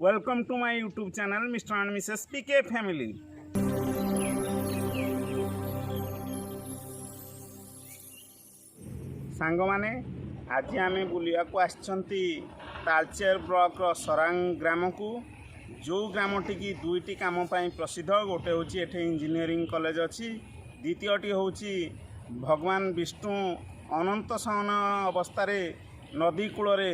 Welcome to my YouTube channel, Mr. and Mrs. PK Family. ସାଙ୍ଗମାନେ ଆଜି ଆମେ ବୁଲିବାକୁ ଆସିଛନ୍ତି ତାଳଚେର ବ୍ଲକର ସରାଙ୍ଗ ଗ୍ରାମକୁ। ଯେଉଁ ଗ୍ରାମଟିକି ଦୁଇଟି କାମ ପାଇଁ ପ୍ରସିଦ୍ଧ। ଗୋଟେ ହେଉଛି ଏଠି ଇଞ୍ଜିନିୟରିଂ କଲେଜ ଅଛି, ଦ୍ୱିତୀୟଟି ହେଉଛି ଭଗବାନ ବିଷ୍ଣୁ ଅନନ୍ତ ଶୟନ ଅବସ୍ଥାରେ ନଦୀ କୂଳରେ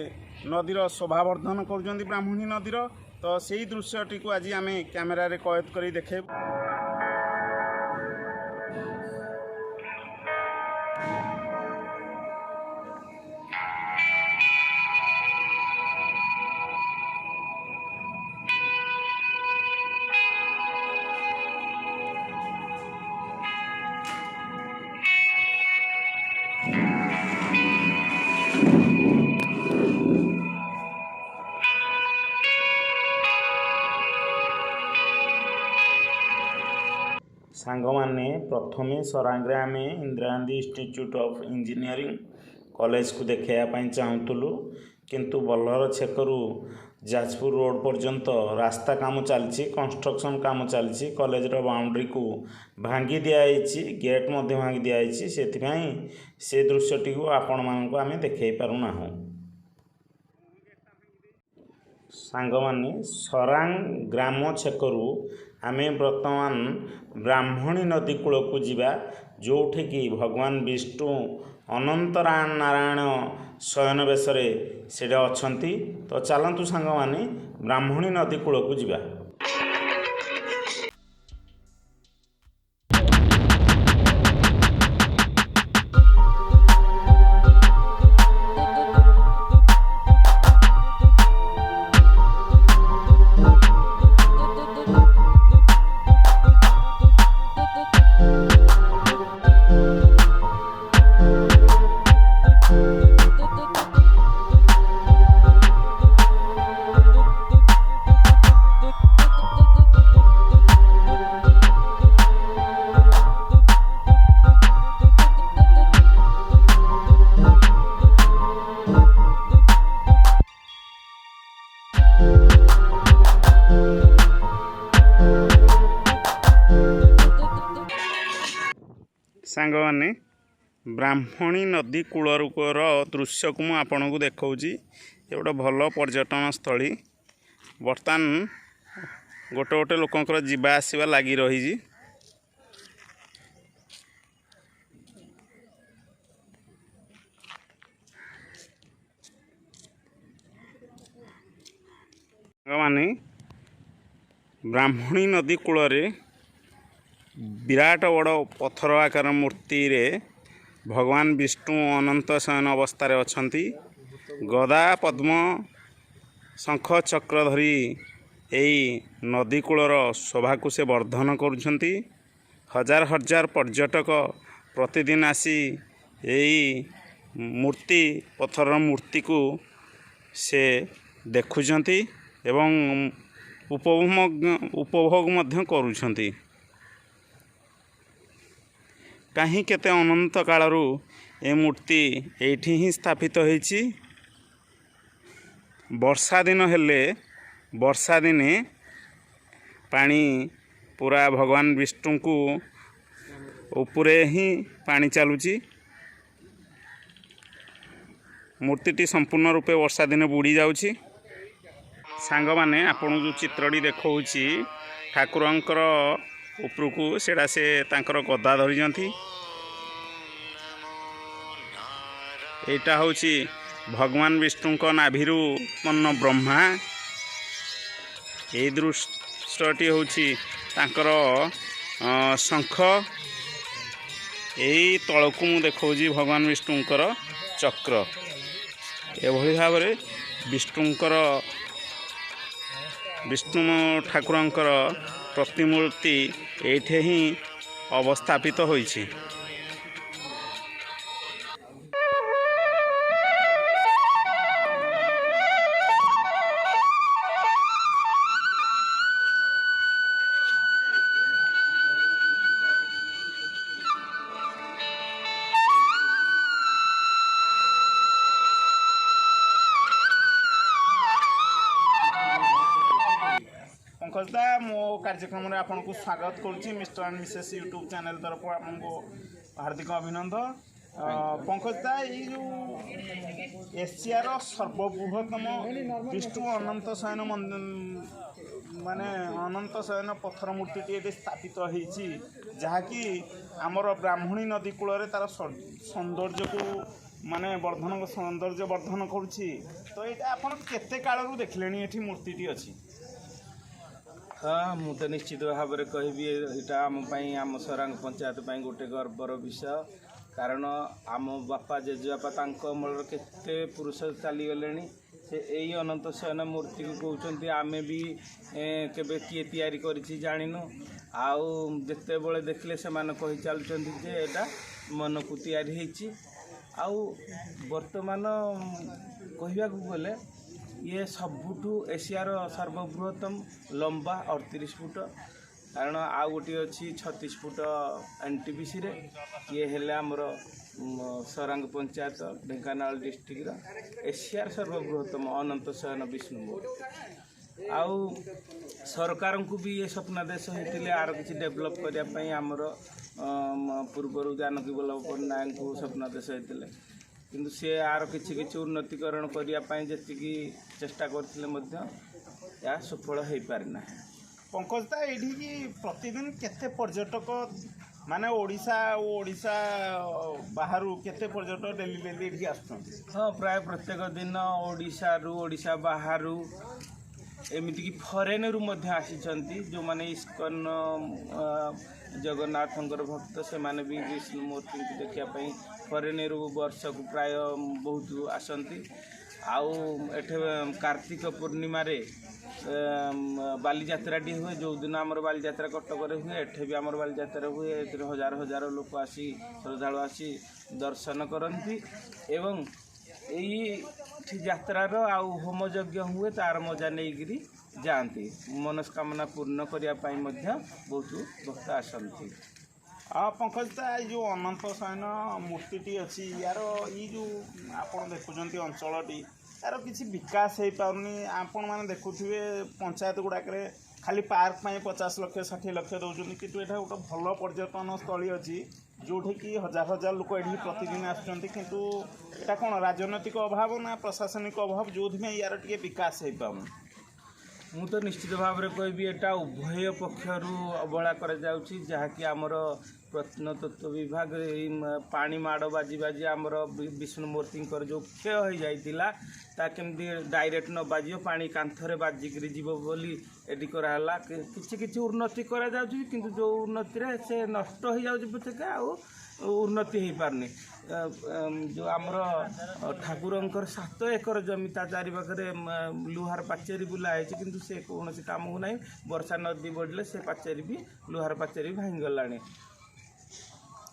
ନଦୀର ଶୋଭାବର୍ଦ୍ଧନ କରୁଛନ୍ତି ବ୍ରାହ୍ମଣୀ ନଦୀର। ତ ସେଇ ଦୃଶ୍ୟଟିକୁ ଆଜି ଆମେ କ୍ୟାମେରାରେ କଏଦ କରି ଦେଖେଇବୁ। ସାଙ୍ଗମାନେ ପ୍ରଥମେ ସରାଙ୍ଗରେ ଆମେ Indira Gandhi institute of engineering କଲେଜକୁ ଦେଖାଇବା ପାଇଁ ଚାହୁଁଥିଲୁ, କିନ୍ତୁ ବଲ୍ଲର ଛକରୁ ଯାଜପୁର ରୋଡ଼ ପର୍ଯ୍ୟନ୍ତ ରାସ୍ତା କାମ ଚାଲିଛି, କନଷ୍ଟ୍ରକ୍ସନ୍ କାମ ଚାଲିଛି। କଲେଜର ବାଉଣ୍ଡ୍ରିକୁ ଭାଙ୍ଗି ଦିଆଯାଇଛି, ଗେଟ୍ ମଧ୍ୟ ଭାଙ୍ଗି ଦିଆଯାଇଛି। ସେଥିପାଇଁ ସେ ଦୃଶ୍ୟଟିକୁ ଆପଣମାନଙ୍କୁ ଆମେ ଦେଖାଇ ପାରୁନାହୁଁ। ସାଙ୍ଗମାନେ ସରାଙ୍ଗ ଗ୍ରାମ ଛକରୁ ଆମେ ବର୍ତ୍ତମାନ ବ୍ରାହ୍ମଣୀ ନଦୀ କୂଳକୁ ଯିବା, ଯେଉଁଠିକି ଭଗବାନ ବିଷ୍ଣୁ ଅନନ୍ତ ନାରାୟଣ ଶୟନ ବେଶରେ ସେଠି ଅଛନ୍ତି। ତ ଚାଲନ୍ତୁ ସାଙ୍ଗମାନେ ବ୍ରାହ୍ମଣୀ ନଦୀ କୂଳକୁ ଯିବା। ସାଙ୍ଗମାନେ ବ୍ରାହ୍ମଣୀ ନଦୀ କୂଳର ଦୃଶ୍ୟକୁ ମୁଁ ଆପଣଙ୍କୁ ଦେଖାଉଛି। ଏ ଗୋଟେ ଭଲ ପର୍ଯ୍ୟଟନ ସ୍ଥଳୀ। ବର୍ତ୍ତମାନ ଗୋଟେ ଗୋଟେ ଲୋକଙ୍କର ଯିବା ଆସିବା ଲାଗି ରହିଛି। ସାଙ୍ଗମାନେ ବ୍ରାହ୍ମଣୀ ନଦୀ କୂଳରେ ବିରାଟ ବଡ଼ ପଥର ଆକାର ମୂର୍ତ୍ତିରେ ଭଗବାନ ବିଷ୍ଣୁ ଅନନ୍ତ ଶୟନ ଅବସ୍ଥାରେ ଅଛନ୍ତି। ଗଦା ପଦ୍ମ ଶଙ୍ଖ ଚକ୍ର ଧରି ଏହି ନଦୀ କୂଳର ଶୋଭାକୁ ସେ ବର୍ଦ୍ଧନ କରୁଛନ୍ତି। ହଜାର ହଜାର ପର୍ଯ୍ୟଟକ ପ୍ରତିଦିନ ଆସି ଏହି ମୂର୍ତ୍ତି ପଥରର ମୂର୍ତ୍ତିକୁ ସେ ଦେଖୁଛନ୍ତି ଏବଂ ଉପଭୋଗ ମଧ୍ୟ କରୁଛନ୍ତି। କାହିଁ କେତେ ଅନନ୍ତ କାଳରୁ ଏ ମୂର୍ତ୍ତି ଏଇଠି ହିଁ ସ୍ଥାପିତ ହୋଇଛି। ବର୍ଷା ଦିନ ହେଲେ ବର୍ଷା ଦିନେ ପାଣି ପୁରା ଭଗବାନ ବିଷ୍ଣୁଙ୍କୁ ଉପରେ ହିଁ ପାଣି ଚାଲୁଛି। ମୂର୍ତ୍ତିଟି ସମ୍ପୂର୍ଣ୍ଣ ରୂପେ ବର୍ଷା ଦିନେ ବୁଡ଼ି ଯାଉଛି। ସାଙ୍ଗମାନେ ଆପଣଙ୍କୁ ଯେଉଁ ଚିତ୍ରଟି ଦେଖାଉଛି ଠାକୁରଙ୍କର ଉପରକୁ, ସେଇଟା ସେ ତାଙ୍କର ଗଦା ଧରିଛନ୍ତି। ଏଇଟା ହେଉଛି ଭଗବାନ ବିଷ୍ଣୁଙ୍କ ନାଭିରୁ ଉତ୍ପନ୍ନ ବ୍ରହ୍ମା। ଏଇ ଦୃଶ୍ୟଟି ହେଉଛି ତାଙ୍କର ଶଙ୍ଖ। ଏଇ ତଳକୁ ମୁଁ ଦେଖାଉଛି ଭଗବାନ ବିଷ୍ଣୁଙ୍କର ଚକ୍ର। ଏଭଳି ଭାବରେ ବିଷ୍ଣୁ ଠାକୁରଙ୍କର ପ୍ରତିମୂର୍ତ୍ତି ଏଇଠି ହିଁ ଅବସ୍ଥାପିତ ହୋଇଛି। पंकज दा मो कार्यक्रम में आपन को स्वागत करुच्ची mister and missus YouTube channel तरफ आपको हार्दिक अभिनंदन। पंकज दा ये जो एशियार सर्वबृहत्तम विष्णु अनंत शयन माने अनंत शयन पत्थर मूर्ति ये स्थापित होती जहाँकि आमर ब्राह्मणी नदी कूल तार सौंदर्य को माने वर्धन सौंदर्य वर्धन करुच्ची। तो ये आप केते कालरू देखले ये मूर्ति अच्छी? हाँ मुझे निश्चित भाव में कहबी यहाँ आम सरांग पंचायत गोटे गर्वर विषय कारण आम बापा जेजेबापा अमल केते पुरुष चलीगले से यही अनंत शयन मूर्ति को कहते आम भी केबे किए तैयारी करिछि जानिनु आउ जेते बळे देखले से माने कहि चलुचंती जे एटा मन को तैयारी हेछि आउ वर्तमान कहबा को गले ये सबुठू एशियार सर्वबृहत्तम लंबा 38 फुट कारण आ गोटे अच्छी 36 फुट एनटीपीसी रे ये हेले आमर सरांग पंचायत ढेंकानाल डिस्ट्रिक्ट एशियार सर्वबृहत्तम अनंत शयन विष्णु मूर्ति। आउ सरकार को भी ये स्वप्नादेश होते आर किसी डेभलप करने आमर पूर्वर जानकी वल्लभ पट्टनायक को स्वप्नादेश होते किंतु सी आर किसी उन्नतिकरण करने जी चेष्टा करते सफल हो पारिना। पंकज दा ये प्रतिदिन केते पर्यटक माने ओडिशा बाहर केते पर्यटक डेली डेली ये आसुछन्ति? हाँ प्राय प्रत्येक दिन ओडिशा बाहर एमती कि फरेन रु आसी जो माने इस्कन जगन्नाथंकर भक्त से माने भी विष्णु मूर्ति को देखापी फरेन रु वर्ष को प्राय बहुत आसती। आउ एठे कार्तिक पूर्णिमा रे बालीजात्राटी हुए जो दिन आमर बालीजात्रा कटक हुए एठे भी आमर बालीजात्रा हुए हजार हजार लोक आसी श्रद्धालु आसी दर्शन करती एवं यही यात्रार आउ होम यज्ञ हुए तार मजा नहीं जाती मनस्कामना पूर्ण करने बहुत भक्त आसती। पंकज दा जो अनंत शयन मूर्ति अच्छी यार ये जो आप देखुं अंचलटी यार किसी विकास हो पारनी आपण मैंने देखुए पंचायत गुड़ाक खाली पार्क 50 लाख 60 लाख दौरान कि यहाँ गोटे भल पर्यटन स्थली अच्छी जोठी कि हजार हजार लोक ये प्रतिदिन आसुँच कौन राजनैतिक अभाव ना प्रशासनिक अभाव जो यार टे विकास हो पाऊँ? मु तो निश्चित भाव में कहबी एटा उभय पक्षर अवहेला जहाँकि आमर प्रत्नतत्व विभाग पानी माड़ बाजी बाजी आमर विष्णु मूर्ति जो क्षय हो जाता केमती डायरेक्ट न बाज पानी कांथरे बाजिक जीव बोली एटी कराला किसी उन्नति करा किंतु जो उन्नति से नष्ट हो जाऊँ पछके आउ उन्नति हो पारनी। जो आमर ठाकुरंकर 7 एकर जमी ता चारि पाखे लुहार पाचेरी बुलाई किंतु से कौन काम को ना वर्षा नदी बढ़ले से पाचेरी भी लुहार पाचेरी भांगीगला।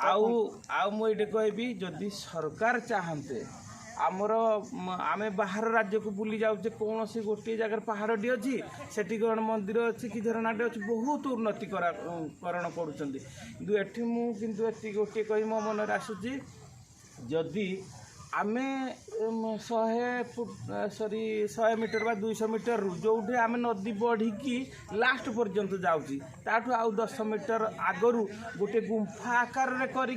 आउ मुझे कहबी जदि सरकार चाहते आमर आमे बाहर राज्य को बुली जाऊे कौन सी गोटे जगह पहाड़ी अच्छी सेठी गण मंदिर अच्छी कि झरनाटे अच्छी बहुत उन्नतिकरण करुँच गोटे कही मो मन आसूँ जदि आमे 100 मीटर बा 200 मीटर रु जो आम नदी बढ़ी लास्ट पर्यंत जाऊँगी ताठू आउ 10 मीटर आगरू गोटे गुंफा आकार करी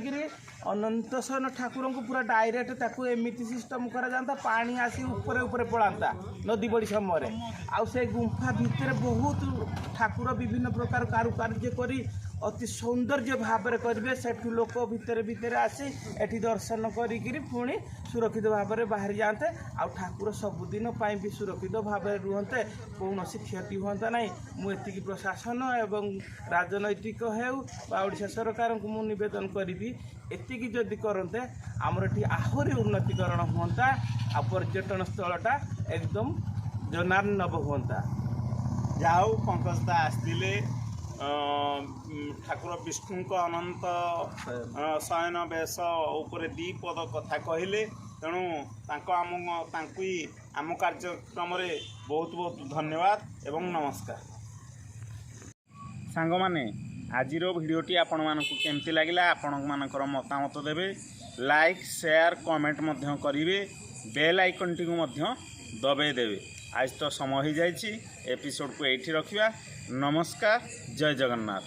अनंत शयन ठाकुर को पूरा डायरेक्ट ताकू एमती सिस्टम करा जाता पानी आसी ऊपर ऊपर पड़ाता नदी बड़ी समय आउ से गुंफा भितर बहुत ठाकुर विभिन्न प्रकार कारुकार्य करी अति सौंदर्य भाव में करेंगे सेठू लोक भितर भितर आसी एठी दर्शन करी पुणी सुरक्षित भाव में बाहरी जाते आउ ठाकुर सबुदिन भी सुरक्षित भाव में रुहते कौन क्षति हुआ ना। मुझे प्रशासन एवं राजनैतिक होशा सरकार को मुझे नवेदन करी एति जदि करते आमर ये आहरी उन्नतिकरण हुआ आ पर्यटन स्थलटा एकदम जनार्णव हुआ। जाऊ पंकज दा आसते ठाकुर विष्णु को अनंत शयन बेश उपर 2 पद कथा कहले तेणु आम कार्यक्रम बहुत बहुत धन्यवाद एवं नमस्कार। सांग माने आजिर भिडियोटी आपण मानकु केमती लागिला आपण मानकर मतामत देबे लाइक शेयर कमेंट मध्य करिवे बेल आइकन टी को मध्य दबाई देवे। आज तो समय हो जाइए एपिसोड को एठी रखिया। नमस्कार, जय जगन्नाथ।